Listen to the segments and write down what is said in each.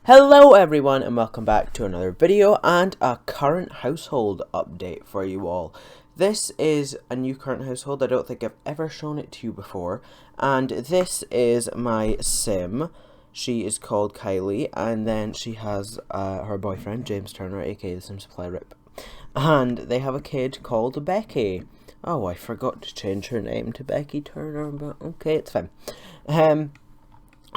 Hello everyone and welcome back to another video and a current household update for you all. This is a new current household. I don't think I've ever shown it to you before, and this is my sim. She is called Kylie, and then she has her boyfriend James Turner, aka the Sim Supply Rip, and they have a kid called Becky. Oh, I forgot to change her name to Becky Turner, but okay, it's fine.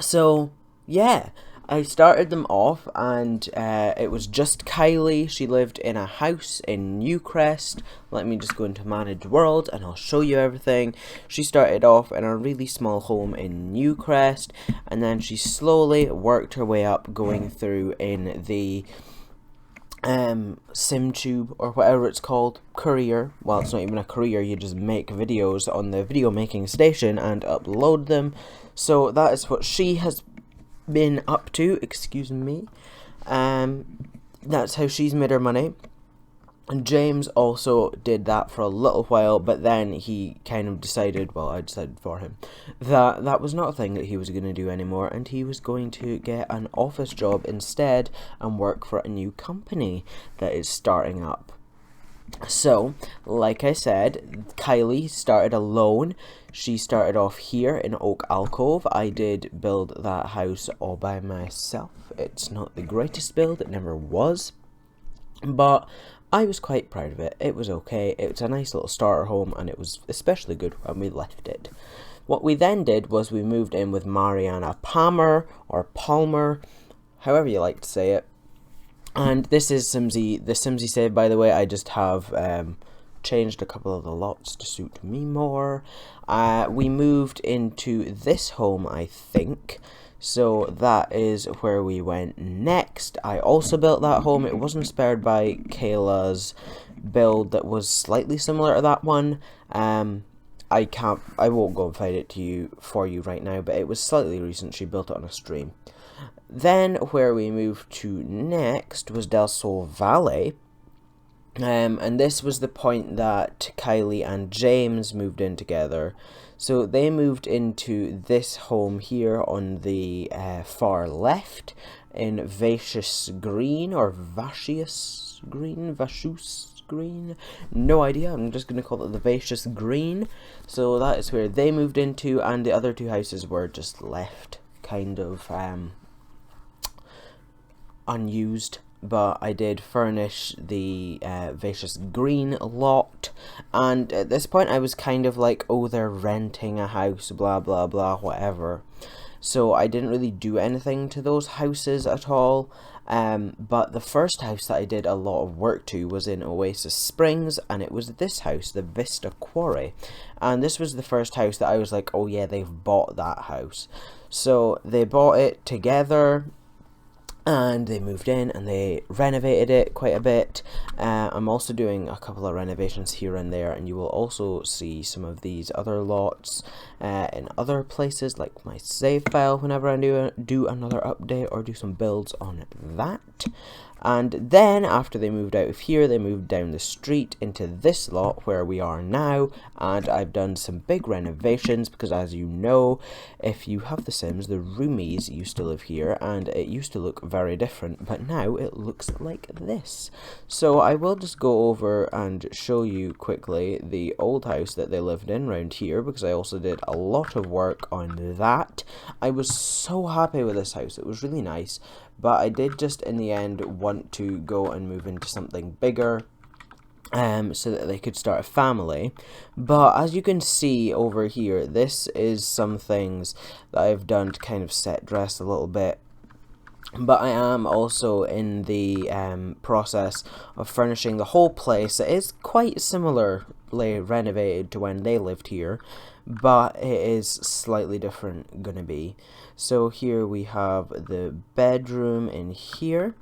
So yeah, I started them off and it was just Kylie. She lived in a house in Newcrest. Let me just go into Managed World and I'll show you everything. She started off in a really small home in Newcrest, and then she slowly worked her way up, going through in the SimTube or whatever it's called, career. Well, it's not even a career, you just make videos on the video making station and upload them. So that is what she has been up to, excuse me. That's how she's made her money. And James also did that for a little while, but then he kind of decided, well, I decided for him, that that was not a thing that he was going to do anymore, and he was going to get an office job instead and work for a new company that is starting up. So, like I said, Kylie started alone. She started off here in Oak Alcove. I did build that house all by myself. It's not the greatest build, it never was, but I was quite proud of it. It was okay. It was a nice little starter home, and it was especially good when we left it. What we then did was we moved in with Mariana Palmer, or Palmer, however you like to say it. And this is Simsy, the Simsy save, by the way. I just have changed a couple of the lots to suit me more. We moved into this home, I think. So that is where we went next. I also built that home. It was inspired by Kayla's build that was slightly similar to that one. I won't go and find it for you right now, but it was slightly recent. She built it on a stream. Then where we moved to next was Del Sol Valley. And this was the point that Kylie and James moved in together. So they moved into this home here on the far left in Vacious Green, or Vacious Green, Vacious Green, no idea. I'm just going to call it the Vacious Green. So that is where they moved into, and the other two houses were just left kind of unused. But I did furnish the Vacious Green lot, and at this point I was kind of like, oh, they're renting a house, blah blah blah, whatever. So I didn't really do anything to those houses at all. But the first house that I did a lot of work to was in Oasis Springs, and it was this house, the Vista Quarry. And this was the first house that I was like, oh yeah, they've bought that house. So they bought it together, and they moved in and they renovated it quite a bit. I'm also doing a couple of renovations here and there, and you will also see some of these other lots in other places, like my save file, whenever I do another update or do some builds on that. And then after they moved out of here, they moved down the street into this lot where we are now, and I've done some big renovations because, as you know, if you have The Sims, the roomies used to live here, and it used to look very different, but now it looks like this. So I will just go over and show you quickly the old house that they lived in around here, because I also did a lot of work on that. I was so happy with this house. It was really nice. But I did just, in the end, want to go and move into something bigger, so that they could start a family. But as you can see over here, this is some things that I've done to kind of set dress a little bit. But I am also in the process of furnishing the whole place. It is quite similarly renovated to when they lived here, but it is slightly different gonna be. So here we have the bedroom in here,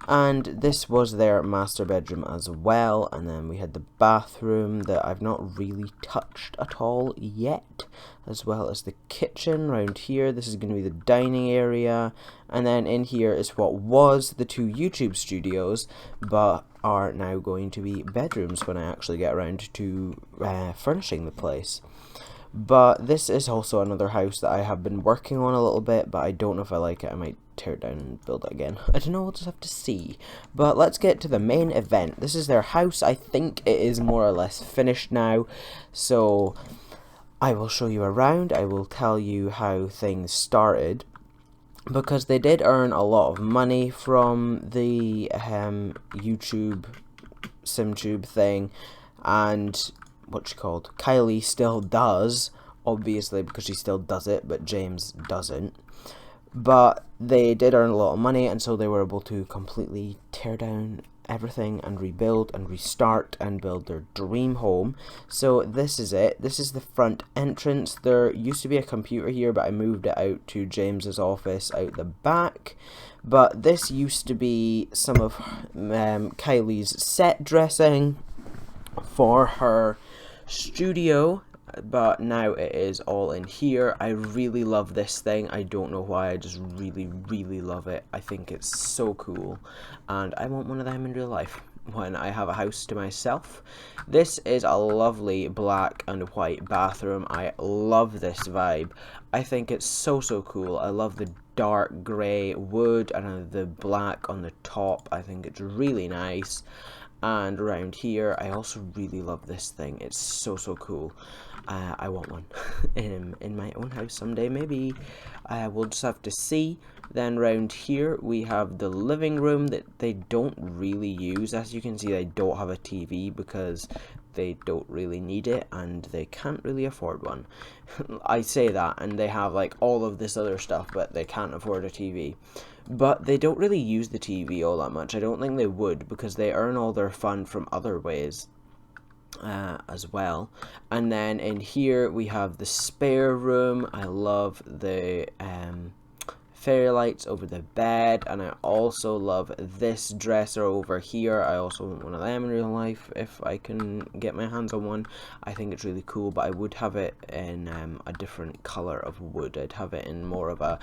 and this was their master bedroom as well. And then we had the bathroom that I've not really touched at all yet, as well as the kitchen around here. This is going to be the dining area, and then in here is what was the two YouTube studios, but are now going to be bedrooms when I actually get around to furnishing the place. But this is also another house that I have been working on a little bit, but I don't know if I like it. I might tear it down and build it again. I don't know, we'll just have to see. But let's get to the main event. This is their house. I think it is more or less finished now, so I will show you around. I will tell you how things started, because they did earn a lot of money from the YouTube SimTube thing, and Kylie still does, obviously, because she still does it, but James doesn't. But they did earn a lot of money, and so they were able to completely tear down everything and rebuild and restart and build their dream home. So this is it. This is the front entrance. There used to be a computer here, but I moved it out to James's office out the back. But this used to be some of Kylie's set dressing for her studio, but now it is all in here. I really love this thing. I don't know why, I just really love it. I think it's so cool, and I want one of them in real life when I have a house to myself. This is a lovely black and white bathroom. I love this vibe. I think it's so cool. I love the dark grey wood and the black on the top. I think it's really nice. And around here, I also really love this thing. It's so cool. I want one in my own house someday, maybe. We'll just have to see. Then around here, we have the living room that they don't really use. As you can see, they don't have a TV because they don't really need it, and they can't really afford one. I say that, and they have like all of this other stuff, but they can't afford a TV. But they don't really use the TV all that much. I don't think they would, because they earn all their fun from other ways as well. And then in here we have the spare room. I love the fairy lights over the bed, and I also love this dresser over here. I also want one of them in real life if I can get my hands on one. I think it's really cool, but I would have it in a different color of wood. I'd have it in more of a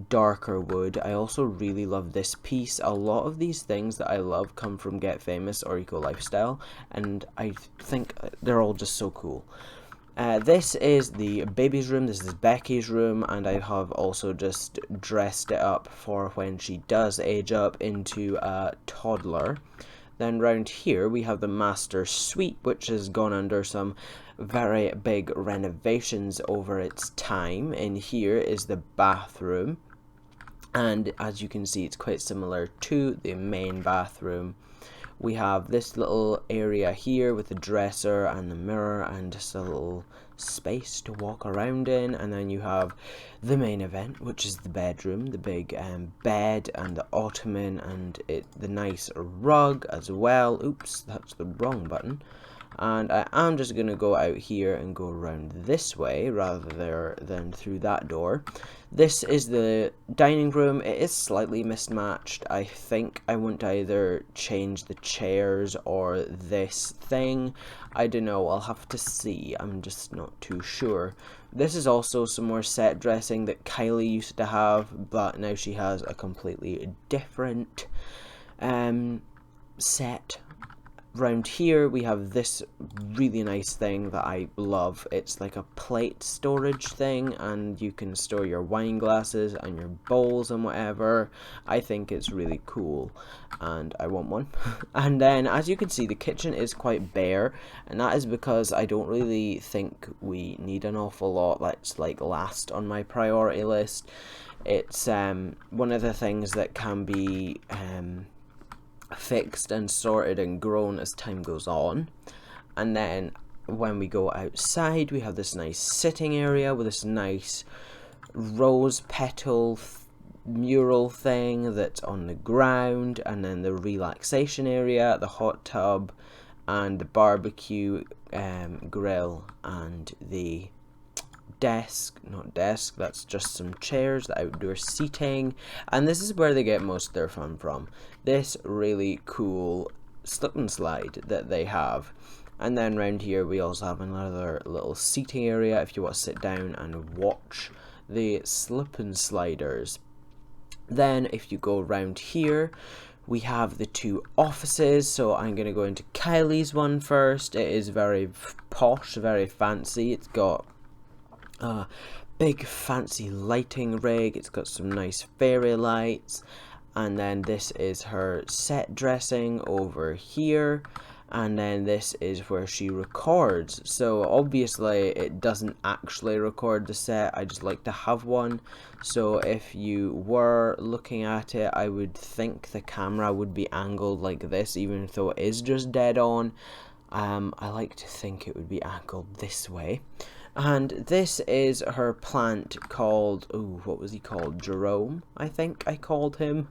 darker wood. I also really love this piece. A lot of these things that I love come from Get Famous or Eco Lifestyle, and I think they're all just so cool. This is the baby's room. This is Becky's room, and I have also just dressed it up for when she does age up into a toddler. Then round here we have the master suite, which has gone under some very big renovations over its time. In here is the bathroom, and as you can see, it's quite similar to the main bathroom. We have this little area here with the dresser and the mirror and just a little space to walk around in, and then you have the main event, which is the bedroom, the big bed and the ottoman and the nice rug as well. Oops, that's the wrong button. And I am just going to go out here and go around this way rather than through that door. This is the dining room. It is slightly mismatched. I think I want to either change the chairs or this thing. I don't know, I'll have to see. I'm just not too sure. This is also some more set dressing that Kylie used to have, but now she has a completely different set. Round here we have this really nice thing that I love. It's like a plate storage thing, and you can store your wine glasses and your bowls and whatever. I think it's really cool, and I want one. And then, as you can see, the kitchen is quite bare, and that is because I don't really think we need an awful lot that's like last on my priority list. It's one of the things that can be fixed and sorted and grown as time goes on. And then when we go outside, we have this nice sitting area with this nice rose petal mural thing that's on the ground, and then the relaxation area, the hot tub, and the barbecue grill, and the that's just some chairs, the outdoor seating, and this is where they get most of their fun from. This really cool slip and slide that they have. And then round here we also have another little seating area if you want to sit down and watch the slip and sliders. Then if you go around here, we have the two offices. So I'm going to go into Kylie's one first. It is very posh, very fancy. It's got big fancy lighting rig. It's got some nice fairy lights. And then this is her set dressing over here. And then this is where she records. So obviously it doesn't actually record the set, I just like to have one. So if you were looking at it, I would think the camera would be angled like this, even though it is just dead on. I like to think it would be angled this way. And this is her plant called, what was he called? Jerome, I think I called him.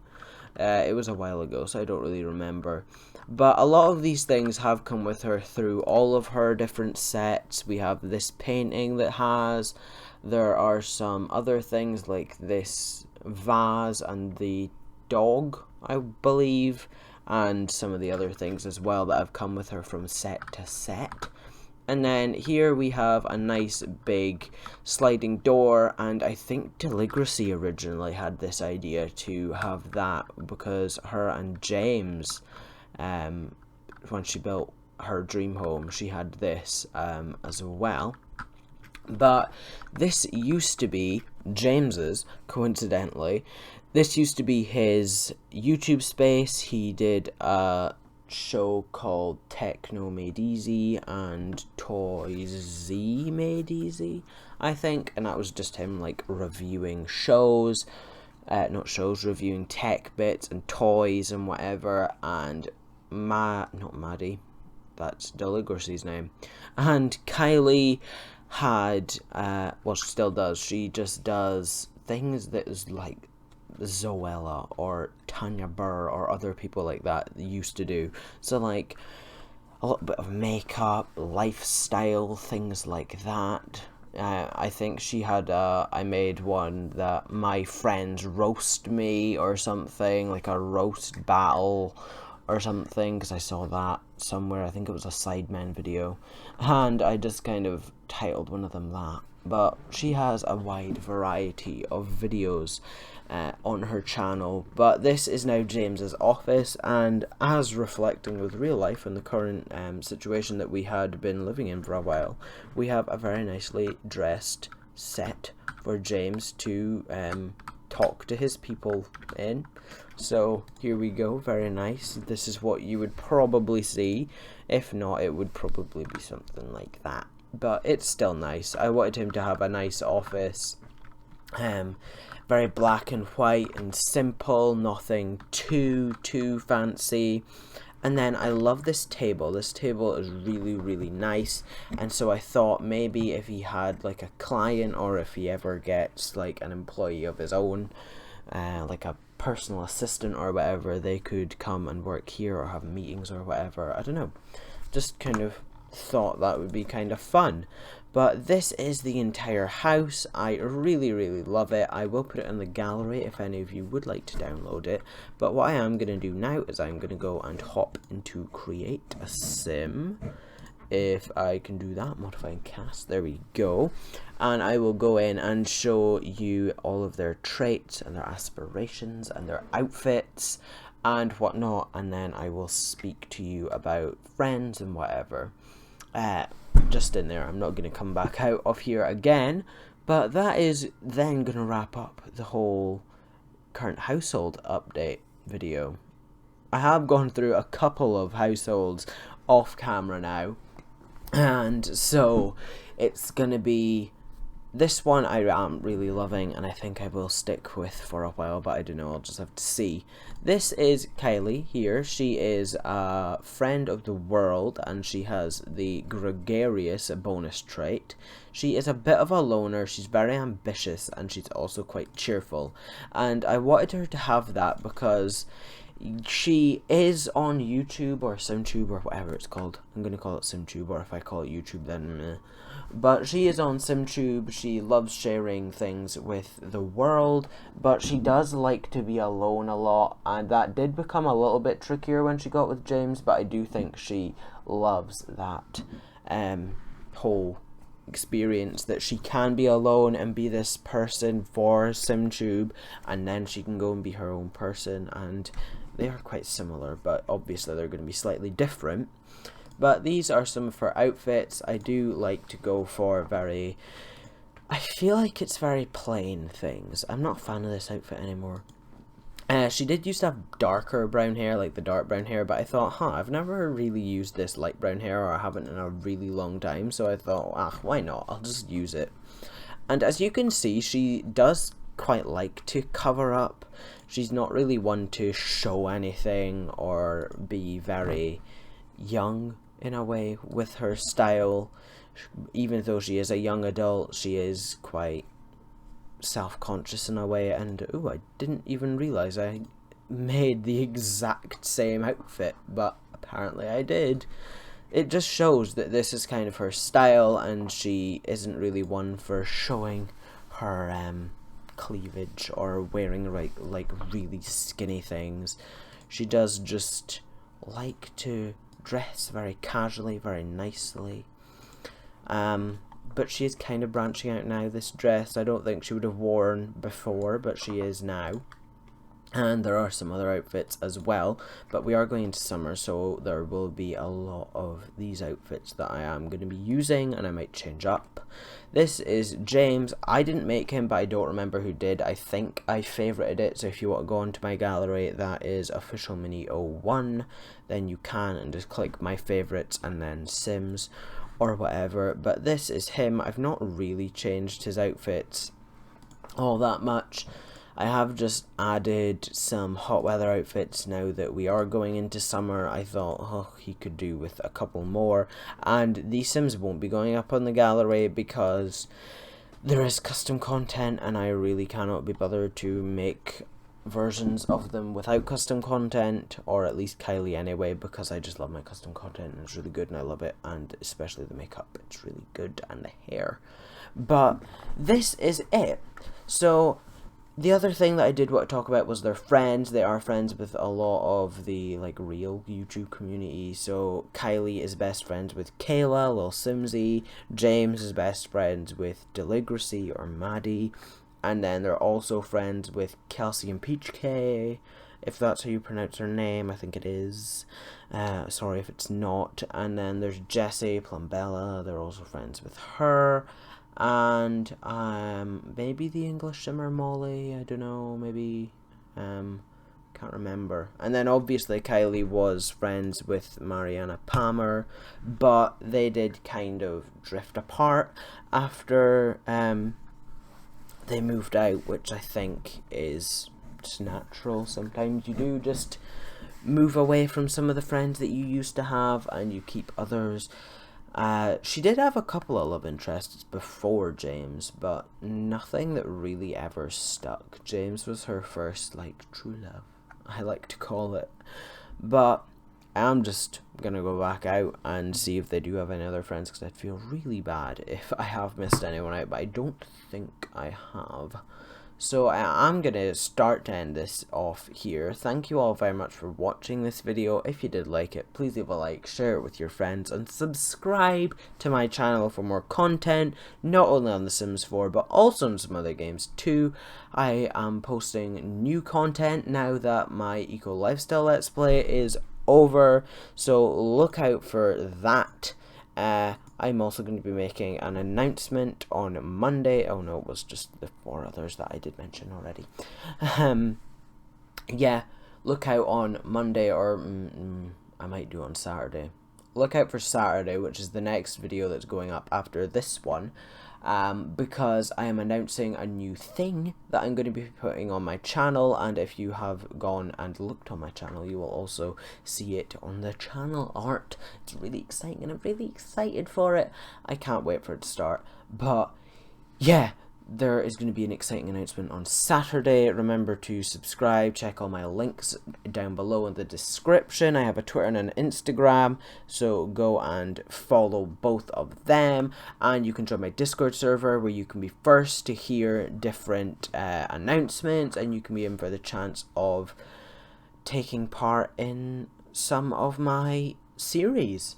It was a while ago, so I don't really remember. But a lot of these things have come with her through all of her different sets. We have this painting that has. There are some other things like this vase and the dog, I believe. And some of the other things as well that have come with her from set to set. And then here we have a nice big sliding door, and I think Deligracy originally had this idea to have that because her and James, when she built her dream home, she had this as well. But this used to be James's, coincidentally. This used to be his YouTube space. He did a show called Techno Made Easy and Toys Made Easy, I think, and that was just him like reviewing shows, reviewing tech bits and toys and whatever. And not Maddie, that's Deligracy's name, and Kylie had she still does, she just does things that is like Zoella or Tanya Burr or other people like that used to do. So like a little bit of makeup, lifestyle, things like that. I think she had I made one that my friends roast me or something, like a roast battle or something, because I saw that somewhere. I think it was a Sidemen video, and I just kind of titled one of them that. But she has a wide variety of videos on her channel. But this is now James's office, and as reflecting with real life and the current situation that we had been living in for a while, we have a very nicely dressed set for James to talk to his people in. So here we go, very nice. This is what you would probably see. If not, it would probably be something like that. But it's still nice. I wanted him to have a nice office. Very black and white and simple, nothing too fancy. And then I love this table. This table is really, really nice. And so I thought maybe if he had like a client, or if he ever gets like an employee of his own, like a personal assistant or whatever, they could come and work here or have meetings or whatever. I don't know. Just kind of thought that would be kind of fun. But this is the entire house. I really, really love it. I will put it in the gallery if any of you would like to download it. But what I am going to do now is I'm going to go and hop into create a sim. If I can do that, modify and cast, there we go. And I will go in and show you all of their traits and their aspirations and their outfits and whatnot. And then I will speak to you about friends and whatever. Just in there. I'm not going to come back out of here again, but that is then going to wrap up the whole current household update video. I have gone through a couple of households off camera now, and so it's going to be this one I am really loving, and I think I will stick with for a while, but I don't know, I'll just have to see. This is Kylie here. She is a friend of the world, and she has the gregarious bonus trait. She is a bit of a loner, she's very ambitious, and she's also quite cheerful. And I wanted her to have that because she is on YouTube or SimTube or whatever it's called. I'm going to call it SimTube, or if I call it YouTube then meh. But she is on SimTube. She loves sharing things with the world, but she does like to be alone a lot, and that did become a little bit trickier when she got with James, but I do think she loves that whole experience that she can be alone and be this person for SimTube, and then she can go and be her own person, and they are quite similar, but obviously they're going to be slightly different. But these are some of her outfits. I do like to go for very I feel like it's very plain things. I'm not a fan of this outfit anymore. She did used to have darker brown hair, like the dark brown hair, but I thought, I've never really used this light brown hair, or I haven't in a really long time, so I thought, why not? I'll just use it. And as you can see, she does quite like to cover up. She's not really one to show anything or be very young in a way with her style. Even though she is a young adult, she is quite self-conscious in a way, and I didn't even realize I made the exact same outfit, but apparently I did. It just shows that this is kind of her style, and she isn't really one for showing her cleavage or wearing like really skinny things. She does just like to dress very casually, very nicely. But she is kind of branching out now. This dress I don't think she would have worn before, but she is now. And there are some other outfits as well, but we are going into summer, so there will be a lot of these outfits that I am going to be using, and I might change up. This is James. I didn't make him, but I don't remember who did. I think I favorited it, so if you want to go onto my gallery, that is officialmini01, then you can, and just click my favorites and then Sims or whatever. But this is him. I've not really changed his outfits all that much. I have just added some hot weather outfits now that we are going into summer. I thought, he could do with a couple more. And these Sims won't be going up on the gallery because there is custom content, and I really cannot be bothered to make versions of them without custom content, or at least Kylie anyway, because I just love my custom content and it's really good and I love it, and especially the makeup, it's really good, and the hair. But this is it. So the other thing that I did want to talk about was their friends. They are friends with a lot of the real YouTube community. So Kylie is best friends with Kayla, Lil Simsy. James is best friends with Deligracy or Maddie. And then they're also friends with Kelsey and Peach K, if that's how you pronounce her name. I think it is. Sorry if it's not. And then there's Jessie, Plumbella. They're also friends with her. And maybe the English Simmer Molly. I don't know. Maybe. Can't remember. And then obviously Kylie was friends with Mariana Palmer, but they did kind of drift apart after they moved out, which I think is just natural. Sometimes you do just move away from some of the friends that you used to have, and you keep others. She did have a couple of love interests before James, but nothing that really ever stuck. James was her first true love, I like to call it. But I'm just gonna go back out and see if they do have any other friends, because I'd feel really bad if I have missed anyone out, but I don't think I have. So I'm gonna start to end this off here. Thank you all very much for watching this video. If you did like it, please leave a like, share it with your friends, and subscribe to my channel for more content, not only on The Sims 4 but also on some other games too. I am posting new content now that my Eco Lifestyle Let's Play is over, so look out for that. I'm also going to be making an announcement on Monday. Oh no, it was just the 4 others that I did mention already. Yeah, look out on Monday, or I might do on Saturday. Look out for Saturday, which is the next video that's going up after this one. Because I am announcing a new thing that I'm going to be putting on my channel, and if you have gone and looked on my channel, you will also see it on the channel art. It's really exciting, and I'm really excited for it. I can't wait for it to start. But yeah, there is going to be an exciting announcement on Saturday. Remember to subscribe, check all my links down below in the description. I have a Twitter and an Instagram, so go and follow both of them, and you can join my Discord server where you can be first to hear different announcements, and you can be in for the chance of taking part in some of my series,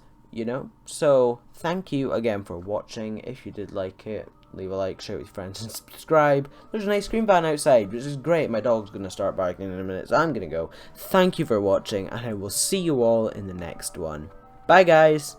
So thank you again for watching. If you did like it, leave a like, share it with your friends, and subscribe. There's an ice cream van outside, which is great. My dog's going to start barking in a minute, so I'm going to go. Thank you for watching, and I will see you all in the next one. Bye, guys!